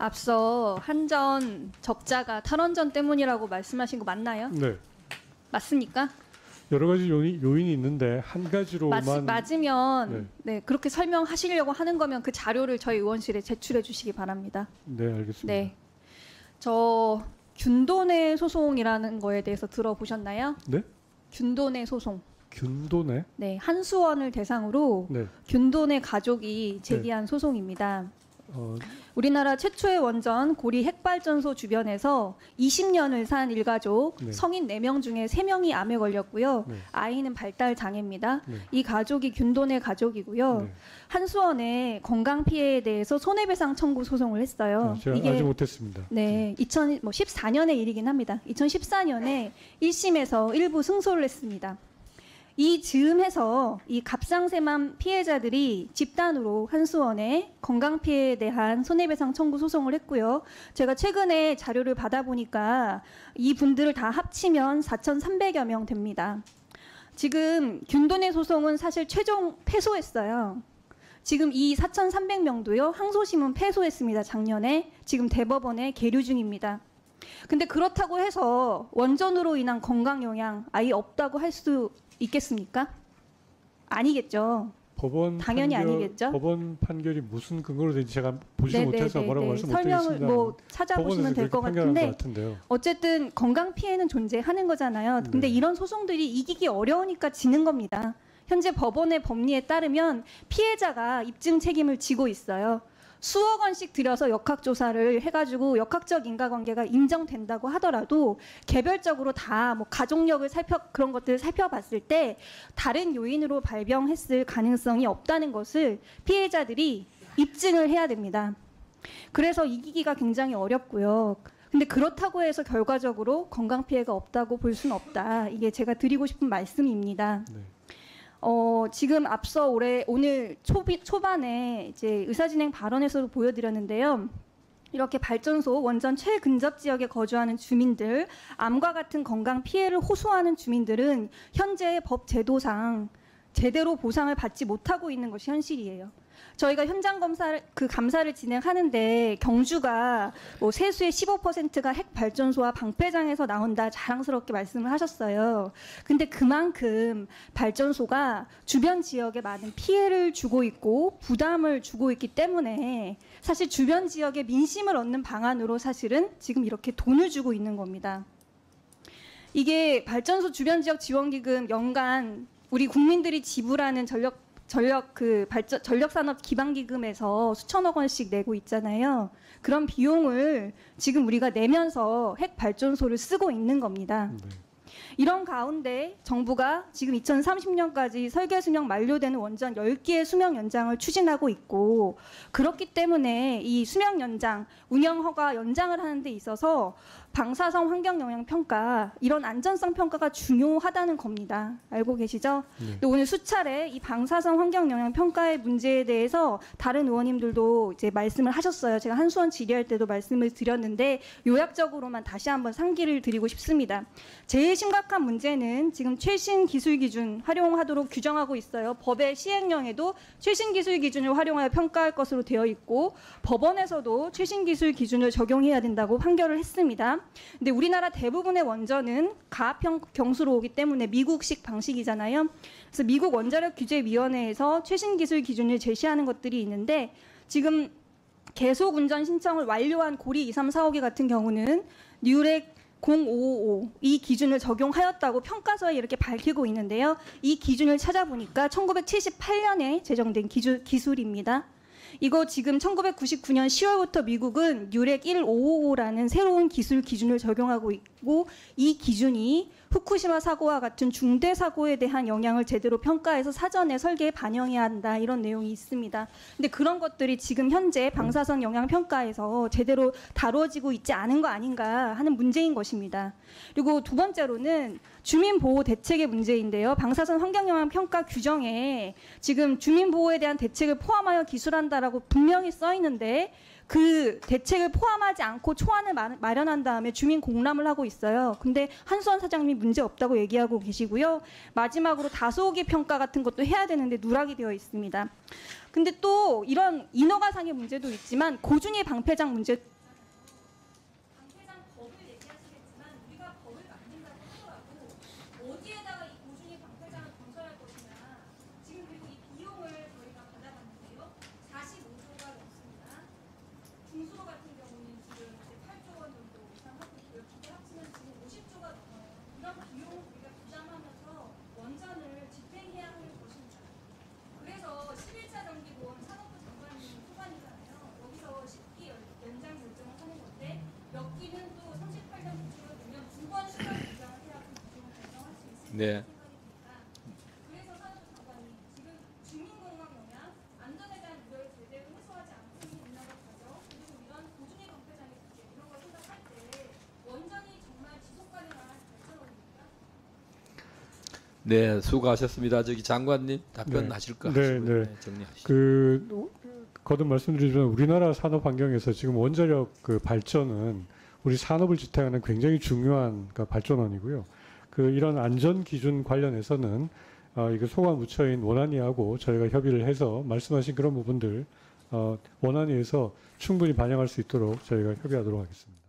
앞서 한전 적자가 탈원전 때문이라고 말씀하신 거 맞나요? 네. 맞습니까? 여러 가지 요인이 있는데 한 가지로만 맞으면 네, 그렇게 설명하시려고 하는 거면 그 자료를 저희 의원실에 제출해 주시기 바랍니다. 네, 알겠습니다. 네. 저 균도내 소송이라는 거에 대해서 들어보셨나요? 네? 균도내 소송. 균도내? 네, 한수원을 대상으로 네. 균도내 가족이 제기한 소송입니다. 우리나라 최초의 원전 고리 핵발전소 주변에서 20년을 산 일가족 네. 성인 4명 중에 3명이 암에 걸렸고요. 네. 아이는 발달 장애입니다. 네. 이 가족이 균도내 가족이고요. 네. 한수원의 건강 피해에 대해서 손해배상 청구 소송을 했어요. 제가 아직 못했습니다. 네, 2014년의 일이긴 합니다. 2014년에 1심에서 일부 승소를 했습니다. 이 즈음해서 이 갑상샘암 피해자들이 집단으로 한수원에 건강 피해에 대한 손해배상 청구 소송을 했고요. 제가 최근에 자료를 받아보니까 이 분들을 다 합치면 4,300여 명 됩니다. 지금 균도내 소송은 사실 최종 패소했어요. 지금 이 4,300명도요. 항소심은 패소했습니다. 작년에. 지금 대법원에 계류 중입니다. 근데 그렇다고 해서 원전으로 인한 건강 영향 아예 없다고 할 수 있겠습니까? 아니겠죠. 당연히 아니겠죠. 법원 판결이 무슨 근거로 된지 제가 보지 못해서 뭐라고 말씀 못 드리겠습니다. 설명을 뭐 찾아보시면 될 것 같은데 어쨌든 건강 피해는 존재하는 거잖아요. 근데 이런 소송들이 이기기 어려우니까 지는 겁니다. 현재 법원의 법리에 따르면 피해자가 입증 책임을 지고 있어요. 수억 원씩 들여서 역학조사를 해가지고 역학적 인과관계가 인정된다고 하더라도 개별적으로 다 뭐 가족력을 그런 것들을 살펴봤을 때 다른 요인으로 발병했을 가능성이 없다는 것을 피해자들이 입증을 해야 됩니다. 그래서 이기기가 굉장히 어렵고요. 근데 그렇다고 해서 결과적으로 건강 피해가 없다고 볼 수는 없다. 이게 제가 드리고 싶은 말씀입니다. 네. 지금 앞서 오늘 초반에 이제 의사진행 발언에서도 보여드렸는데요. 이렇게 발전소 원전 최근접 지역에 거주하는 주민들, 암과 같은 건강 피해를 호소하는 주민들은 현재의 법 제도상 제대로 보상을 받지 못하고 있는 것이 현실이에요. 저희가 현장 감사를 진행하는데 경주가 뭐 세수의 15%가 핵 발전소와 방패장에서 나온다 자랑스럽게 말씀을 하셨어요. 근데 그만큼 발전소가 주변 지역에 많은 피해를 주고 있고 부담을 주고 있기 때문에 사실 주변 지역의 민심을 얻는 방안으로 사실은 지금 이렇게 돈을 주고 있는 겁니다. 이게 발전소 주변 지역 지원기금 연간 우리 국민들이 지불하는 전력산업 기반기금에서 수천억 원씩 내고 있잖아요. 그런 비용을 지금 우리가 내면서 핵 발전소를 쓰고 있는 겁니다. 네. 이런 가운데 정부가 지금 2030년까지 설계 수명 만료되는 원전 10개의 수명 연장을 추진하고 있고 그렇기 때문에 이 수명 연장, 운영 허가 연장을 하는 데 있어서 방사성 환경영향평가 이런 안전성 평가가 중요하다는 겁니다. 알고 계시죠? 네. 오늘 수차례 이 방사성 환경영향평가의 문제에 대해서 다른 의원님들도 이제 말씀을 하셨어요. 제가 한수원 질의할 때도 말씀을 드렸는데 요약적으로만 다시 한번 상기를 드리고 싶습니다. 제일 심각한 문제는 지금 최신 기술 기준 활용하도록 규정하고 있어요. 법의 시행령에도 최신 기술 기준을 활용하여 평가할 것으로 되어 있고 법원에서도 최신 기술 기준을 적용해야 된다고 판결을 했습니다. 근데 우리나라 대부분의 원전은 가압형 경수로 오기 때문에 미국식 방식이잖아요. 그래서 미국 원자력 규제위원회에서 최신 기술 기준을 제시하는 것들이 있는데 지금 계속 운전 신청을 완료한 고리 2, 3, 4, 5기 같은 경우는 뉴렉 0555 이 기준을 적용하였다고 평가서에 이렇게 밝히고 있는데요. 이 기준을 찾아보니까 1978년에 제정된 기술입니다. 이거 지금 1999년 10월부터 미국은 뉴렉 1555라는 새로운 기술 기준을 적용하고 있고 이 기준이 후쿠시마 사고와 같은 중대 사고에 대한 영향을 제대로 평가해서 사전에 설계에 반영해야 한다 이런 내용이 있습니다. 근데 그런 것들이 지금 현재 방사선 영향 평가에서 제대로 다루어지고 있지 않은 거 아닌가 하는 문제인 것입니다. 그리고 두 번째로는 주민보호 대책의 문제인데요. 방사선 환경영향 평가 규정에 지금 주민보호에 대한 대책을 포함하여 기술한다라고 분명히 써 있는데 그 대책을 포함하지 않고 초안을 마련한 다음에 주민 공람을 하고 있어요. 근데 한수원 사장님이 문제 없다고 얘기하고 계시고요. 마지막으로 다소기 평가 같은 것도 해야 되는데 누락이 되어 있습니다. 근데 또 이런 인허가상의 문제도 있지만 고준위 방패장 문제. 방패장 법을 얘기하시겠지만 우리가 법을 만든다고 하더라도 어디에다가 이 고준위 방패장을 건설할 것이냐. 지금 그리고 이 비용을 저희가 받아봤는데요. 45조가 넘습니다. 중수로 같은 경우는 지금 이제 8조 원 정도 이상 하고 있고요. 두개 합치면 지금 50조가 넘어요. 이런 비용을 우리가 부담하면서 원전을 집행해야 하는 것입니다. 그래서 11차 정기본 산업부 장관님 소관이잖아요. 여기서 10기 연장 결정을 하는 건데 몇 기는 또 38년 기준으로 되면 2번 추가 연장을 해야 그 기준을 결정할 수 있을 네. 생각이 듭니다. 그래서 산업부 장관님 지금 주민건강 영향, 안전에 대한 우려를 제대로 해소하지 않고 있는 인허가 과정, 그리고 이런 고준위 방패장의 문제 이런 걸 생각할 때 원전이 정말 지속 가능한 발전원입니까? 네, 수고하셨습니다. 저기 장관님 답변하실 거 네, 하시고 네. 정리하시죠. 거듭 말씀드리지만 우리나라 산업 환경에서 지금 원자력 그 발전은 우리 산업을 지탱하는 굉장히 중요한 발전원이고요. 이런 안전 기준 관련해서는 이거 소관 부처인 원안위하고 저희가 협의를 해서 말씀하신 그런 부분들 원안위에서 충분히 반영할 수 있도록 저희가 협의하도록 하겠습니다.